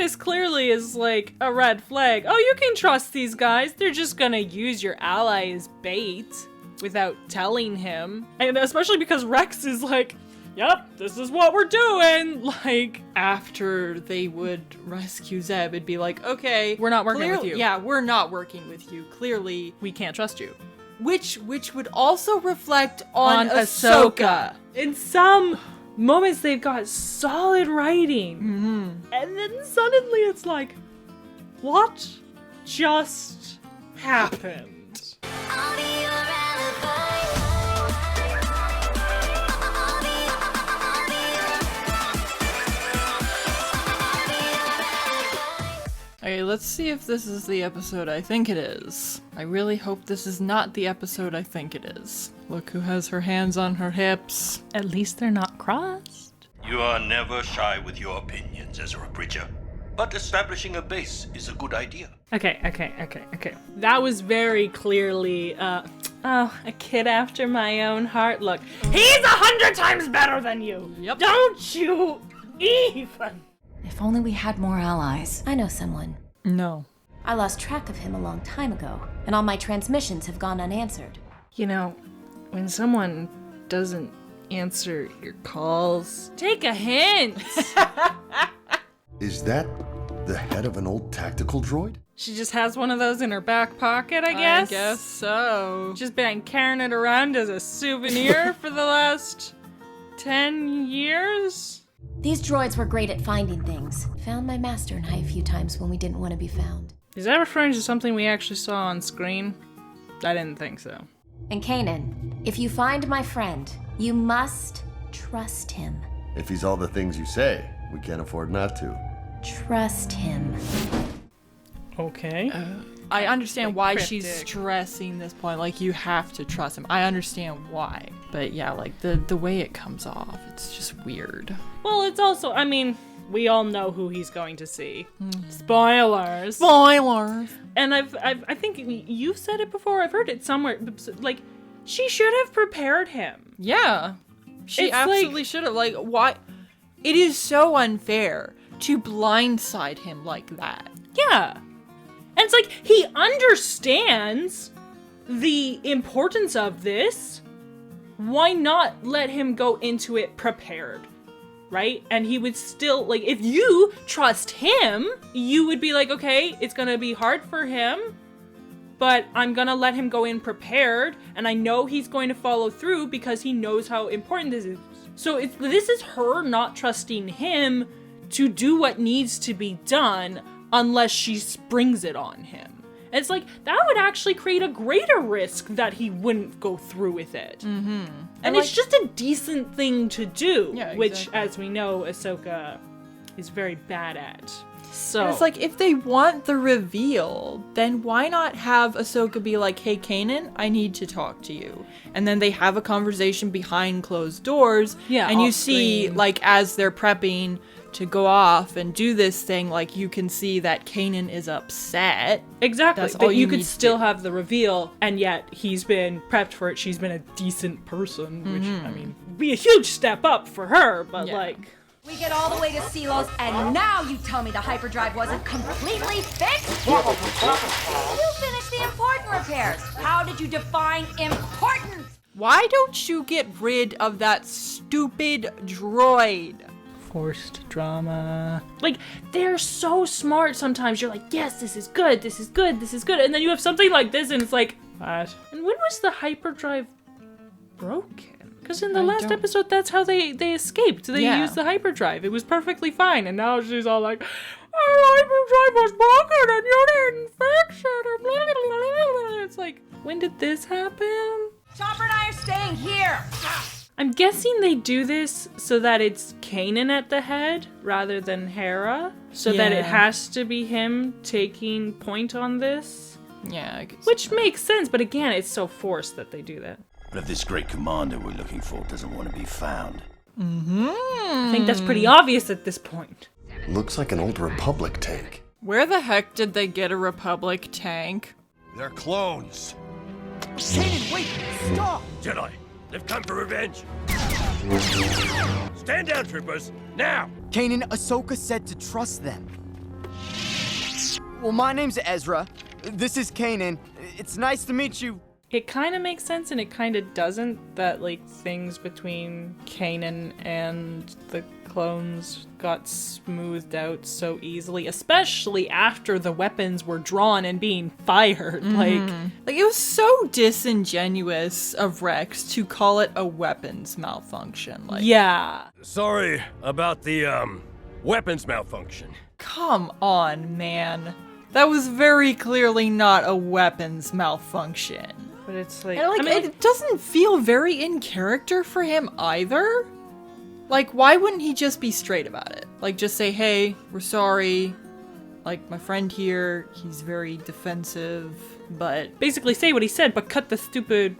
this clearly is like a red flag. Oh, you can trust these guys. They're just gonna use your ally as bait without telling him. And especially because Rex is like, yep, this is what we're doing. Like, after they would rescue Zeb, it'd be like, okay, We're not working with you. Yeah, we're not working with you. Clearly, We can't trust you. which would also reflect on Ahsoka. In some moments, they've got solid writing. And then suddenly it's like, what just happened? Okay, let's see if this is the episode I think it is. I really hope this is not the episode I think it is. Look who has her hands on her hips. At least they're not crossed. You are never shy with your opinions, Ezra Bridger. But establishing a base is a good idea. Okay. That was very clearly, a kid after my own heart. Look, he's 100 times better than you. Yep. Don't you even. If only we had more allies. I know someone. No. I lost track of him a long time ago, and all my transmissions have gone unanswered. You know, when someone doesn't answer your calls, take a hint. Is that the head of an old tactical droid? She just has one of those in her back pocket, I guess. I guess so. Just been carrying it around as a souvenir for the last 10 years. These droids were great at finding things. Found my master and I a few times when we didn't want to be found. Is that referring to something we actually saw on screen? I didn't think so. And Kanan, if you find my friend, you must trust him. If he's all the things you say, we can't afford not to. Trust him. Okay. I understand Like why cryptic. she's stressing this point. Like, you have to trust him. I understand why. But yeah, like, the way it comes off, it's just weird. Well, it's also, I mean, we all know who he's going to see. Spoilers. Spoilers! And I think you've said it before. I've heard it somewhere. Like, she should have prepared him. Yeah. She It's absolutely like- should have. Like, why? It is so unfair to blindside him like that. Yeah. And it's like, he understands the importance of this. Why not let him go into it prepared? Right? And he would still, like, if you trust him, you would be like, okay, it's gonna be hard for him, but I'm gonna let him go in prepared, and I know he's going to follow through because he knows how important this is. So this is her not trusting him to do what needs to be done unless she springs it on him. And it's like, that would actually create a greater risk that he wouldn't go through with it. Mm-hmm. And it's just a decent thing to do, Yeah, which, exactly. as we know, Ahsoka is very bad at. So And it's like, if they want the reveal, then why not have Ahsoka be like, hey, Kanan, I need to talk to you. And then they have a conversation behind closed doors. Yeah, and you off see, screen. like, as they're prepping to go off and do this thing, like, you can see that Kanan is upset. exactly, That's but all you you could need to still do. have the reveal, and yet he's been prepped for it. She's been a decent person, which, I mean, be a huge step up for her, but Yeah. like... We get all the way to Silos, and now you tell me the hyperdrive wasn't completely fixed? You finished the important repairs. How did you define important? Why don't you get rid of that stupid droid? Forced drama. Like, they're so smart sometimes. You're like, yes, this is good, this is good, this is good. And then you have something like this, and it's like, what? And when was the hyperdrive broken? Because in the last don't- episode, that's how they escaped. They Yeah. used the hyperdrive. It was perfectly fine. And now she's all like, our hyperdrive was broken and you didn't fix it. Or blah, blah, blah, blah, blah. It's like, when did this happen? Chopper and I are staying here. I'm guessing they do this so that it's Kanan at the head rather than Hera, so that it Yeah. has to be him taking point on this, Yeah, I guess. which makes sense, but again, it's so forced that they do that. But if this great commander we're looking for doesn't want to be found, I think that's pretty obvious at this point. Looks like an old Republic tank. Where the heck did they get a Republic tank? they're clones. Kanan, wait, stop. Jedi, they've come for revenge. Stand down, troopers, now! Kanan, Ahsoka said to trust them. Well, my name's Ezra. This is Kanan. It's nice to meet you. It kind of makes sense and it kind of doesn't, that like things between Kanan and the clones got smoothed out so easily, especially after the weapons were drawn and being fired. Like it was so disingenuous of Rex to call it a weapons malfunction. Like, yeah. Sorry about the, weapons malfunction. come on, man. That was very clearly not a weapons malfunction. But it's like, And, like, I mean, it doesn't feel very in character for him either. Like, why wouldn't he just be straight about it? Like, just say, hey, we're sorry. Like, my friend here, he's very defensive, but... basically say what he said, but cut the stupid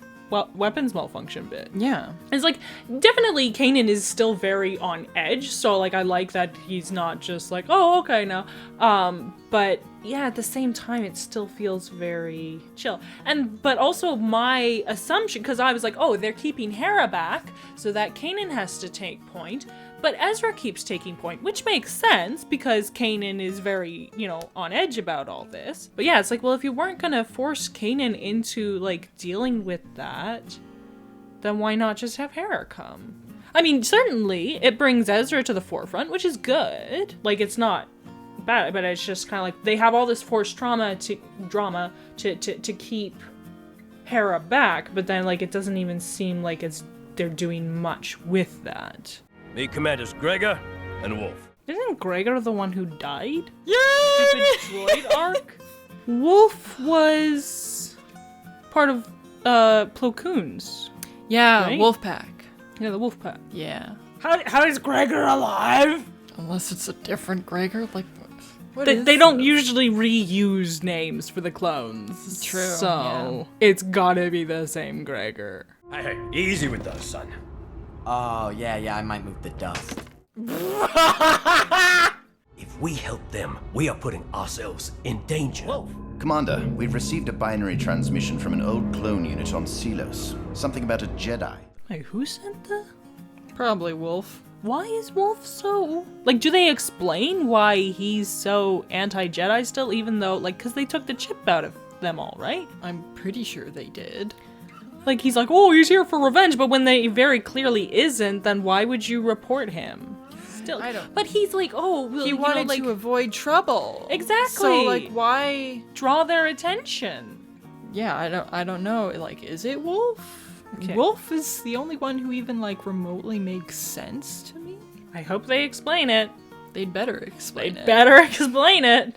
weapons malfunction bit. Yeah. It's like, definitely Kanan is still very on edge, so like I like that he's not just like, oh, okay now. But yeah, at the same time it still feels very chill. But also my assumption, because I was like, oh, they're keeping Hera back, so that Kanan has to take point. But Ezra keeps taking point, which makes sense because Kanan is very, on edge about all this. But yeah, it's like, well, if you weren't gonna force Kanan into, like, dealing with that, then why not just have Hera come? I mean, certainly it brings Ezra to the forefront, which is good. Like, it's not bad, but it's just kind of like they have all this forced drama to keep Hera back, but then, like, it doesn't even seem like they're doing much with that. Meet Commanders Gregor and Wolf. Isn't Gregor the one who died? Yeah! Stupid droid arc? Wolf was part of Plo Koon's. Yeah, Right? Wolfpack. Yeah, the Wolf Pack. Yeah. How is Gregor alive? Unless it's a different Gregor, like, what They don't usually reuse names for the clones. True, So it's gotta be the same Gregor. Hey, easy with us, son. Oh, yeah, I might move the dust. If we help them, we are putting ourselves in danger. Whoa. Commander, we've received a binary transmission from an old clone unit on Selos. Something about a Jedi. Wait, who sent that? Probably Wolf. Why is Wolf so... like, do they explain why he's so anti-Jedi still, even though, like, because they took the chip out of them all, right? I'm pretty sure they did. Like, he's like, oh, he's here for revenge, but when they very clearly isn't, then why would you report him? Still, I don't- But he's like, oh, well, He wanted like, to avoid trouble. Exactly. So, like, why? draw their attention. Yeah, I don't know. Like, is it Wolf? Okay. Wolf is the only one who even, like, remotely makes sense to me. I hope they explain it. They'd better explain They it. better explain it.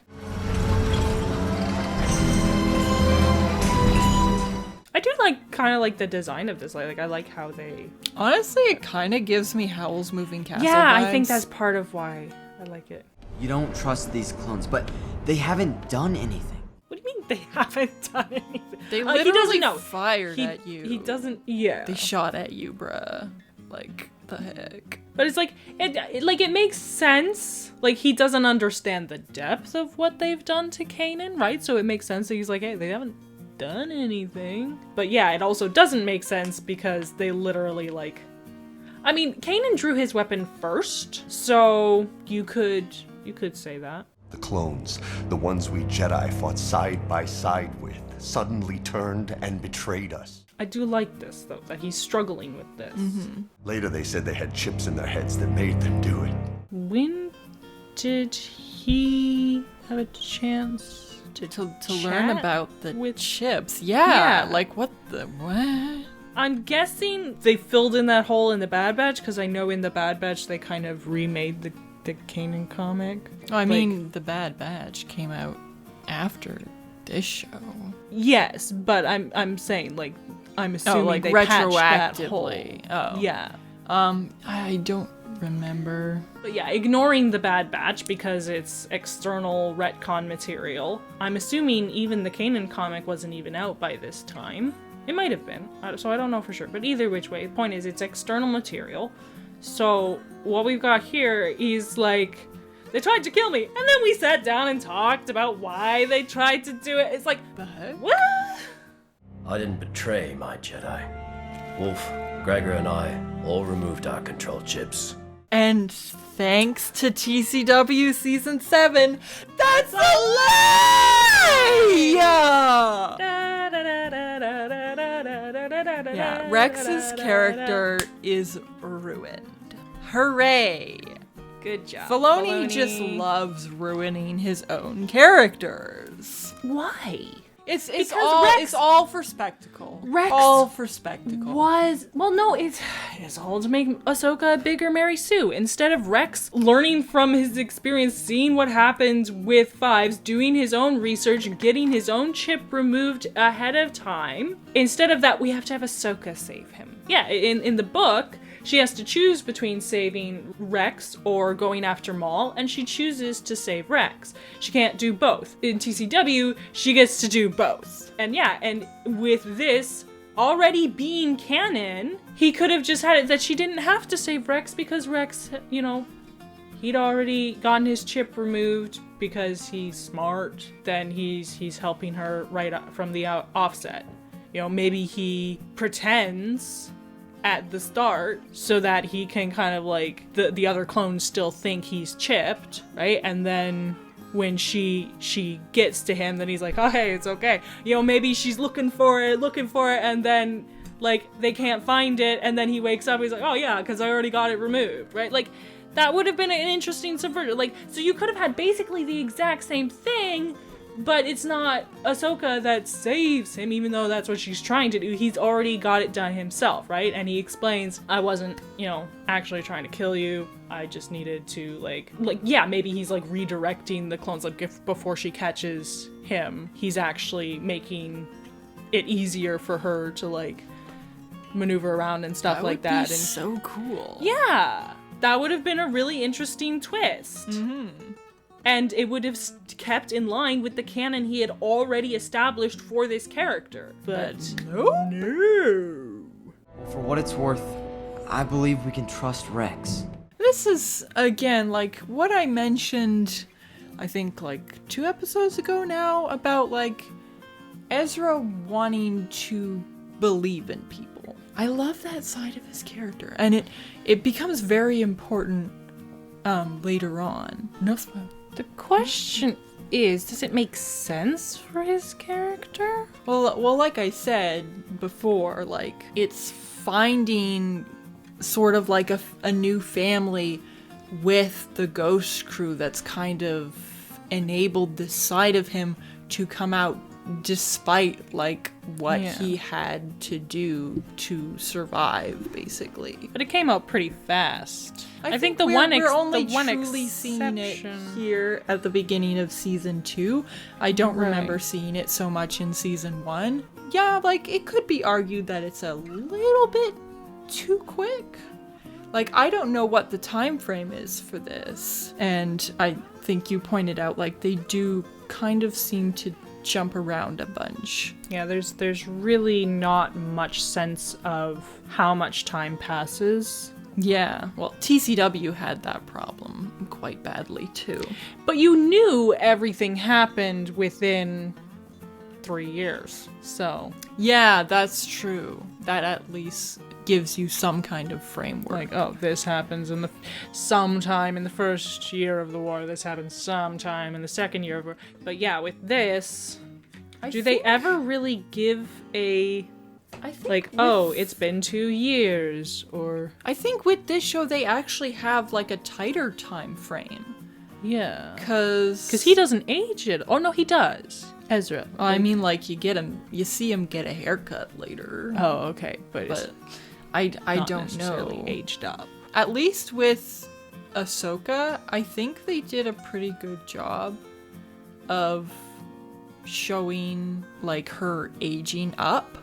I do kind of like the design of this. Like I like how they. Honestly, it kind of gives me Howl's Moving Castle Yeah, vibes. I think that's part of why I like it. You don't trust these clones, but they haven't done anything. What do you mean they haven't done anything? They He literally doesn't know. fired He- at you. He doesn't. Yeah. They shot at you, bruh. Like, the heck? But it's like it makes sense. Like he doesn't understand the depth of what they've done to Kanan, right? So it makes sense that he's like, hey, they haven't done anything. But yeah, it also doesn't make sense because they literally like. I mean, Kanan drew his weapon first, so you could say that. The clones, the ones we Jedi fought side by side with, suddenly turned and betrayed us. I do like this though, that he's struggling with this. Later they said they had chips in their heads that made them do it. When did he have a chance To learn about the with chips. Yeah, Yeah. like what the what? I'm guessing they filled in that hole in the Bad Batch, because I know in the Bad Batch they kind of remade the Kanan comic. I mean, the Bad Batch came out after this show. Yes, but I'm saying like I'm assuming like they patched that hole. retroactively. Oh. Yeah. I don't remember. But yeah, ignoring the Bad Batch because it's external retcon material. I'm assuming even the Kanan comic wasn't even out by this time. It might have been, so I don't know for sure. But either which way, the point is it's external material. So what we've got here is like, they tried to kill me, and then we sat down and talked about why they tried to do it. It's like, The heck? what? I didn't betray my Jedi. Wolf, Gregor, and I all removed our control chips. And thanks to TCW Season 7, that's a lie! Yeah, Rex's character is ruined. Hooray! Good job. Filoni just loves ruining his own characters. Why? It's Rex- all for spectacle. Rex all for spectacle. It's all to make Ahsoka a bigger Mary Sue. Instead of Rex learning from his experience, seeing what happens with Fives, doing his own research, getting his own chip removed ahead of time. Instead of that, we have to have Ahsoka save him. Yeah, in the book, she has to choose between saving Rex or going after Maul, and she chooses to save Rex. She can't do both. In TCW, she gets to do both. And yeah, and with this already being canon, he could have just had it that she didn't have to save Rex because Rex, he'd already gotten his chip removed because he's smart. Then he's helping her right from the offset. Maybe he pretends at the start so that he can kind of like the other clones still think he's chipped, right? And then when she gets to him, then he's like, oh hey, it's okay. Maybe she's looking for it, and then like they can't find it, and then he wakes up, he's like, oh yeah, because I already got it removed, right? Like that would have been an interesting subversion. Like, so you could have had basically the exact same thing, but it's not Ahsoka that saves him, even though that's what she's trying to do. He's already got it done himself, right? And he explains, I wasn't, actually trying to kill you. I just needed to, maybe he's, redirecting the clones, before she catches him. He's actually making it easier for her to, maneuver around and stuff like that. That would be so cool. Yeah! That would have been a really interesting twist. Mm-hmm. And it would have kept in line with the canon he had already established for this character. But no. For what it's worth, I believe we can trust Rex. This is, again, what I mentioned, I think, 2 episodes ago now, about, Ezra wanting to believe in people. I love that side of his character. And it becomes very important later on. No spoil. The question is, does it make sense for his character? Well, like I said before, it's finding sort of a new family with the Ghost Crew that's kind of enabled this side of him to come out despite what he had to do to survive, basically. But it came out pretty fast. I think we're only truly seeing it here at the beginning of season 2. I don't remember seeing it so much in season 1. Yeah, it could be argued that it's a little bit too quick. I don't know what the time frame is for this. And I think you pointed out, they do kind of seem to jump around a bunch. Yeah, there's really not much sense of how much time passes. Yeah, well, TCW had that problem quite badly too. But you knew everything happened within 3 years, so... Yeah, that's true. That at least gives you some kind of framework. This happens sometime in the first year of the war, this happens sometime in the second year of war. But yeah, with this, do they ever really give a... it's been 2 years, or... I think with this show, they actually have, a tighter time frame. Yeah. Because he doesn't age it. Oh, no, he does. Ezra. I mean, you see him get a haircut later. Oh, okay. But I not don't necessarily know. aged up. At least with Ahsoka, I think they did a pretty good job of showing, her aging up.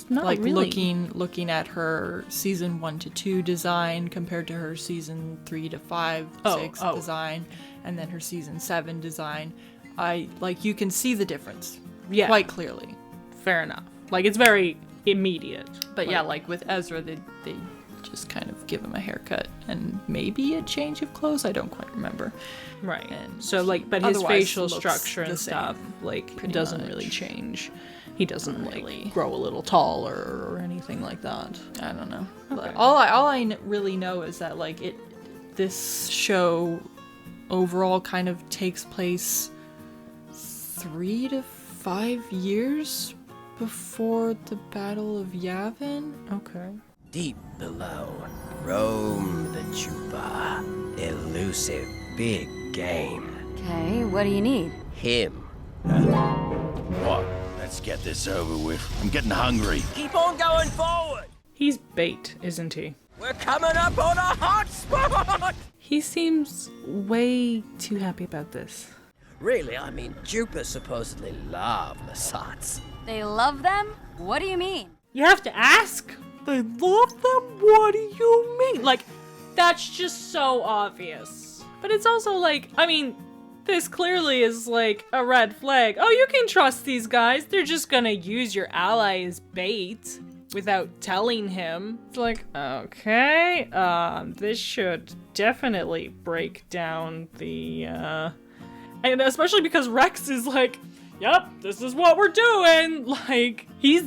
Not really. looking at her season 1 to 2 design compared to her season 3 to 5, 6 design, and then her season 7 design. You can see the difference. Yeah. Quite clearly. Fair enough. It's very immediate. But with Ezra, they just kind of give him a haircut and maybe a change of clothes. I don't quite remember. Right. And so but his facial looks structure and the stuff same, doesn't really change. He doesn't like grow a little taller or anything like that. I don't know. Okay. But all I really know is that like this show overall kind of takes place 3 to 5 years before the Battle of Yavin. Okay. Deep below, roam the Jupa. Elusive big game. Okay, what do you need? Him. What? Let's get this over with. I'm getting hungry. Keep on going forward. He's bait, isn't he? We're coming up on a hot spot. He seems way too happy about this. Really, I mean, Jupa supposedly love Lasats. They love them? What do you mean? You have to ask. They love them? What do you mean? Like, that's just so obvious. But it's also like, I mean, this clearly is like a red flag. Oh, you can trust these guys. They're just gonna use your ally as bait without telling him. It's like, okay, this should definitely break down the, and especially because Rex is like, yep, this is what we're doing. Like, he's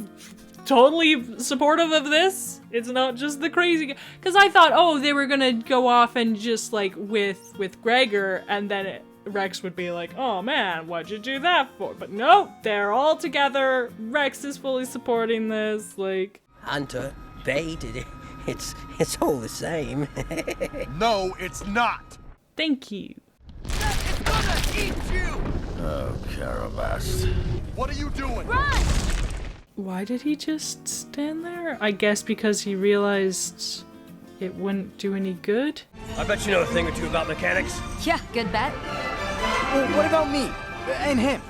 totally supportive of this. It's not just the crazy guy. Because I thought, oh, they were gonna go off and just like with Gregor, and then Rex would be like, oh man, what'd you do that for? But nope, they're all together. Rex is fully supporting this. Like, Hunter, bait, it's all the same. No, it's not. thank you. It's gonna eat you. Oh, Carabast. What are you doing? Run! Why did he just stand there? I guess because he realized it wouldn't do any good. I bet you know a thing or two about mechanics. Yeah, good bet. Well, what about me? And him?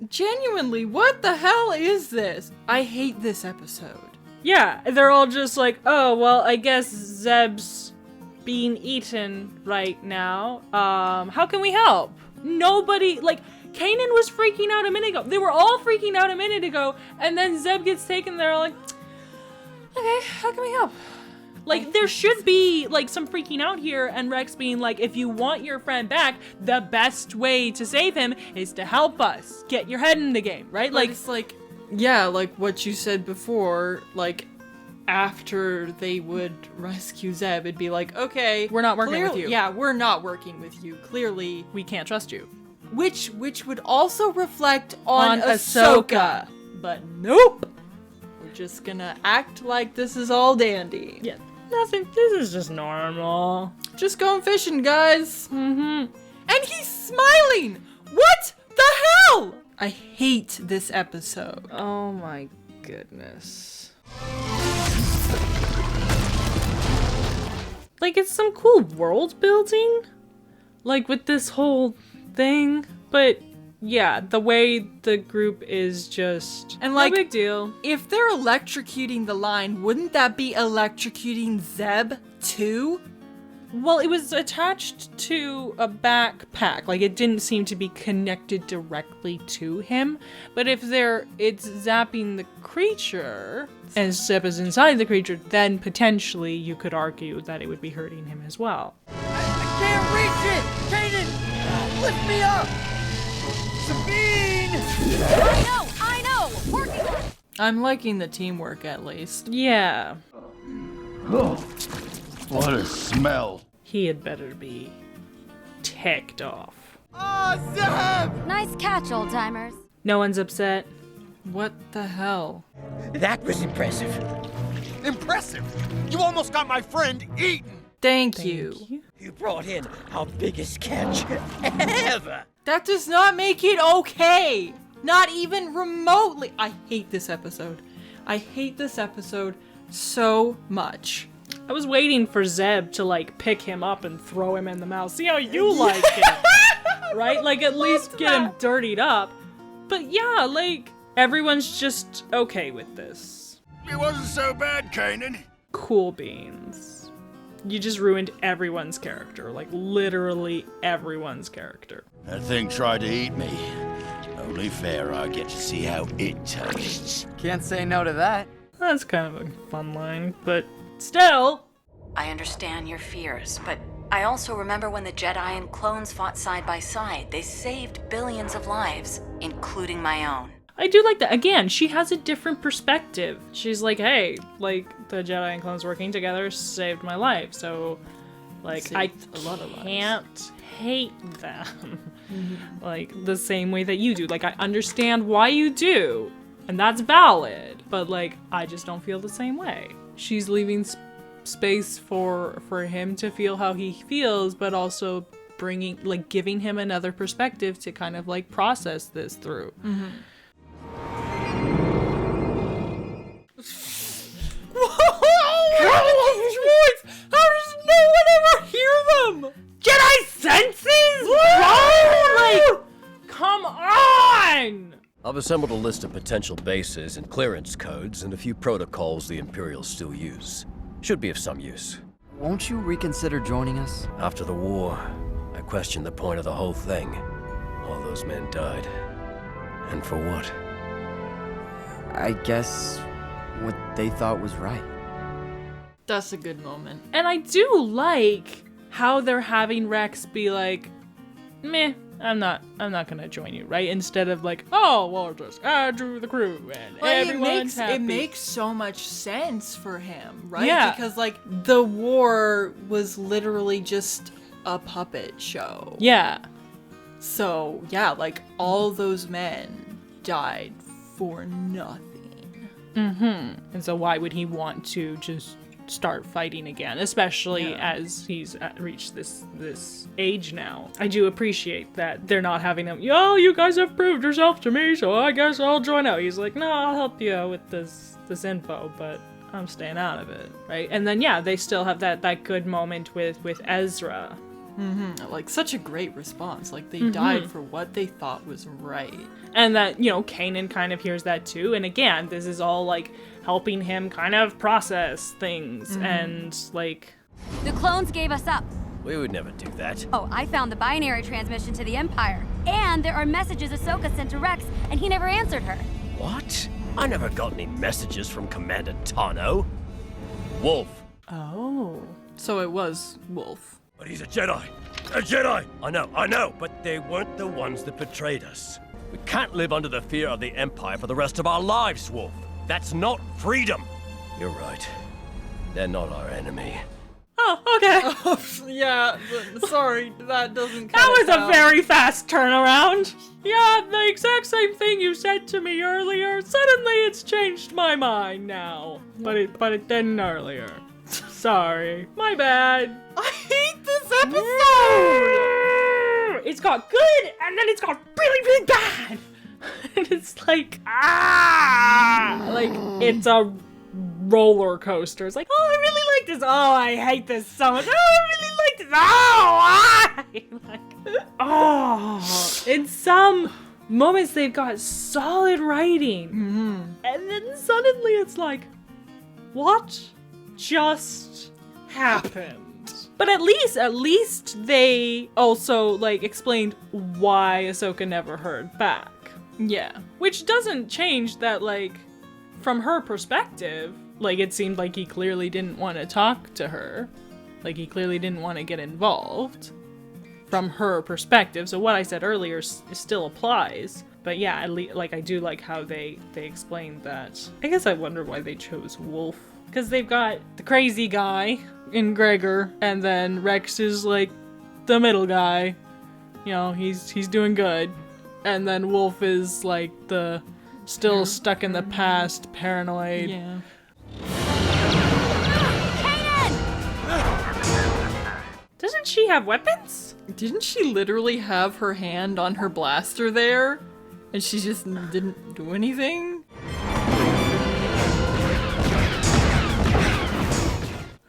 Genuinely, what the hell is this? I hate this episode. Yeah, they're all just like, oh, well, I guess Zeb's being eaten right now. How can we help? Nobody, like, Kanan was freaking out a minute ago. They were all freaking out a minute ago, and then Zeb gets taken. They're like, okay, how can we help? Like, there should be, like, some freaking out here, and Rex being like, if you want your friend back, the best way to save him is to help us. Get your head in the game, right? Like, it's like, yeah, like what you said before, like, after they would rescue Zeb, it'd be like, okay, we're not working with you. Yeah, we're not working with you. Clearly, we can't trust you. Which would also reflect on Ahsoka. But nope. We're just gonna act like this is all dandy. Yeah, nothing. This is just normal. Just going fishing, guys. Mm-hmm. And he's smiling. What the hell? I hate this episode. Oh my goodness. Like, it's some cool world building, like with this whole thing, but yeah, the way the group is just, and like, no big deal. If they're electrocuting the line, wouldn't that be electrocuting Zeb too? Well, it was attached to a backpack. Like, it didn't seem to be connected directly to him. But if it's zapping the creature, and Zeb is inside the creature, then potentially you could argue that it would be hurting him as well. I can't reach it! Kanan! Lift me up! Sabine! I know! Working on it! I'm liking the teamwork at least. Yeah. What a smell. He had better be ticked off. Awesome! Nice catch, old timers. No one's upset. What the hell? That was impressive. Impressive! You almost got my friend eaten! Thank you. You brought in our biggest catch ever. That does not make it okay. Not even remotely. I hate this episode. I hate this episode so much. I was waiting for Zeb to, like, pick him up and throw him in the mouth. See how you like it, right? Like, at least get him dirtied up. But yeah, like, everyone's just okay with this. It wasn't so bad, Kanan. Cool beans. You just ruined everyone's character. Like, literally everyone's character. That thing tried to eat me. Only fair I get to see how it tastes. Can't say no to that. That's kind of a fun line, but still. I understand your fears, but I also remember when the Jedi and clones fought side by side. They saved billions of lives, including my own. I do like that. Again, she has a different perspective. She's like, hey, like, the Jedi and clones working together saved my life, so, like, I can't hate them. Like, the same way that you do. Like, I understand why you do, and that's valid, but, like, I just don't feel the same way. She's leaving space for him to feel how he feels, but also giving him another perspective to kind of, like, process this through. How does no one ever hear them? Jedi senses? Bro! Like, come on! I've assembled a list of potential bases and clearance codes and a few protocols the Imperials still use. Should be of some use. Won't you reconsider joining us? After the war, I questioned the point of the whole thing. All those men died. And for what? I guess what they thought was right. That's a good moment. And I do like how they're having Rex be like, meh, I'm not gonna join you, right? Instead of like, oh, well, just add to the crew and everyone's happy. It makes so much sense for him, right? Yeah. Because, like, the war was literally just a puppet show. Yeah. So, yeah, like, all those men died for nothing. And so why would he want to just start fighting again, especially as he's reached this age now? I do appreciate that they're not having him, yo, you guys have proved yourself to me, so I guess I'll join out. He's like, no, I'll help you with this info, but I'm staying out of it, right? And then, yeah, they still have that good moment with Ezra. Like, such a great response. Like, they died for what they thought was right. And that, you know, Kanan kind of hears that too. And again, this is all, like, helping him kind of process things and, like... The clones gave us up. We would never do that. Oh, I found the binary transmission to the Empire. And there are messages Ahsoka sent to Rex, and he never answered her. What? I never got any messages from Commander Tano. Wolf. Oh. So it was Wolf. But he's a Jedi. A Jedi! I know, but they weren't the ones that betrayed us. We can't live under the fear of the Empire for the rest of our lives, Wolf. That's not freedom. You're right. They're not our enemy. Oh, okay. Yeah, sorry, that doesn't That was a very fast turnaround. Yeah, the exact same thing you said to me earlier. Suddenly it's changed my mind now. But it didn't earlier. Sorry. My bad. I hate this episode! It's got good, and then it's got really, really bad. And it's like, like, it's a roller coaster. It's like, oh, I really like this. Oh, I hate this so much. Oh, I really like this. Oh, why? Like, oh. In some moments, they've got solid writing. And then suddenly it's like, what just happened? But at least they also, like, explained why Ahsoka never heard back. Yeah. Which doesn't change that, like, from her perspective, like, it seemed like he clearly didn't want to talk to her. Like, he clearly didn't want to get involved from her perspective. So what I said earlier still applies. But yeah, at least, like, I do like how they explained that. I guess I wonder why they chose Wolf. Because they've got the crazy guy in Gregor, and then Rex is, like, the middle guy. You know, he's doing good. And then Wolf is, like, the still stuck in the past, paranoid. Yeah. Doesn't she have weapons? Didn't she literally have her hand on her blaster there? And she just didn't do anything?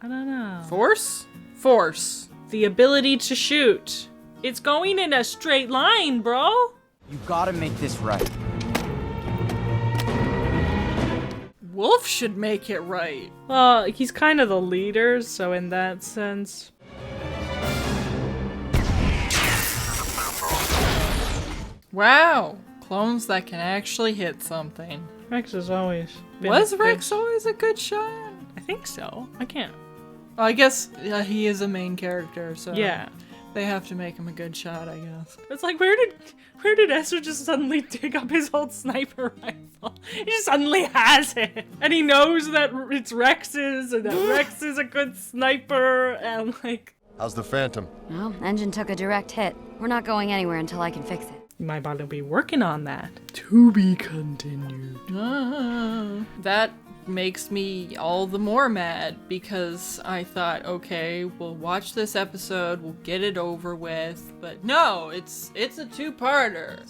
I don't know. Force? Force. The ability to shoot. It's going in a straight line, bro. You gotta make this right. Wolf should make it right. Well, he's kind of the leader, so in that sense. Wow. Clones that can actually hit something. Rex has always been Was a Rex always a good shot? I think so. I can't. I guess he is a main character, so. Yeah. They have to make him a good shot, I guess. It's like, where did Ezra just suddenly dig up his old sniper rifle? He just suddenly has it. And he knows that it's Rex's, and that Rex is a good sniper, and like... How's the Phantom? Well, engine took a direct hit. We're not going anywhere until I can fix it. You might want to be working on that. To be continued. That makes me all the more mad because I thought, okay, we'll watch this episode, we'll get it over with, but no, it's a two-parter.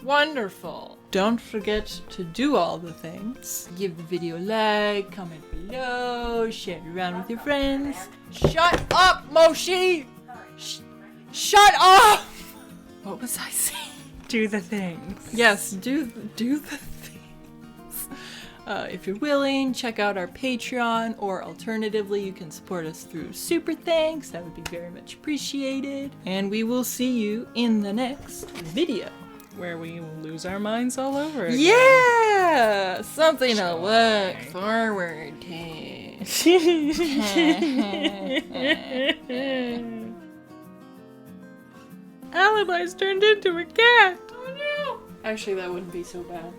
Wonderful. Don't forget to do all the things. Give the video a like, comment below, share it around with your friends. Shut up, Moshi! Shut up! What was I saying? Do the things. Yes, do the things. If you're willing, check out our Patreon, or alternatively, you can support us through Super Thanks. That would be very much appreciated. And we will see you in the next video. Where we will lose our minds all over again. Yeah! Something to look forward to. Alibi's turned into a cat. Oh no! Actually, that wouldn't be so bad.